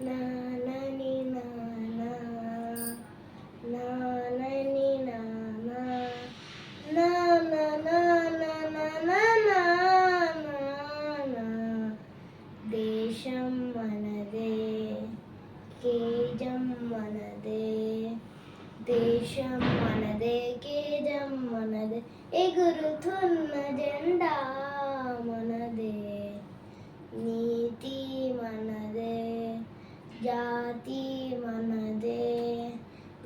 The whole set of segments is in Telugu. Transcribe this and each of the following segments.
నానని నానా నానని నానా నానా దేశం మనదే కేజం మనదే దేశం మనదే కేజం మనదే ఎగురుతున్న జెండా మనదే నీతి మనదే జాతి మనదే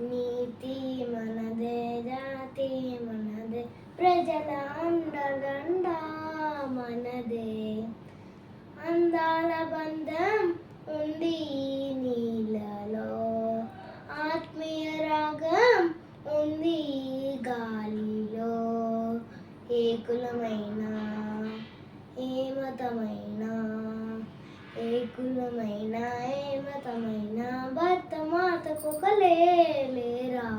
నీతి మనదే జాతి మనదే ప్రజల అండదండ మనదే అందాల బంధం ఉంది ఈ నీళ్ళలో ఆత్మీయ రాగం ఉంది ఈ గాలిలో ఏ కులమైనా ఏ మతమైనా ఏ కులమైనా ఏ మతమైనా భర్త మాతకు లేరా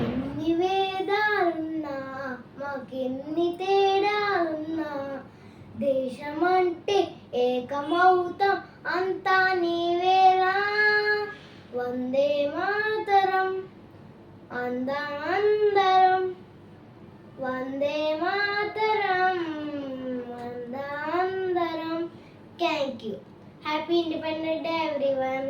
ఎన్ని వేదాలున్నా మాకెన్ని తేడాలున్నా దేశమంటే ఏకమౌతం అంతా నీవేలా వందే మాతరం అందరం వందే మాతరం అందరం thank you happy independence day everyone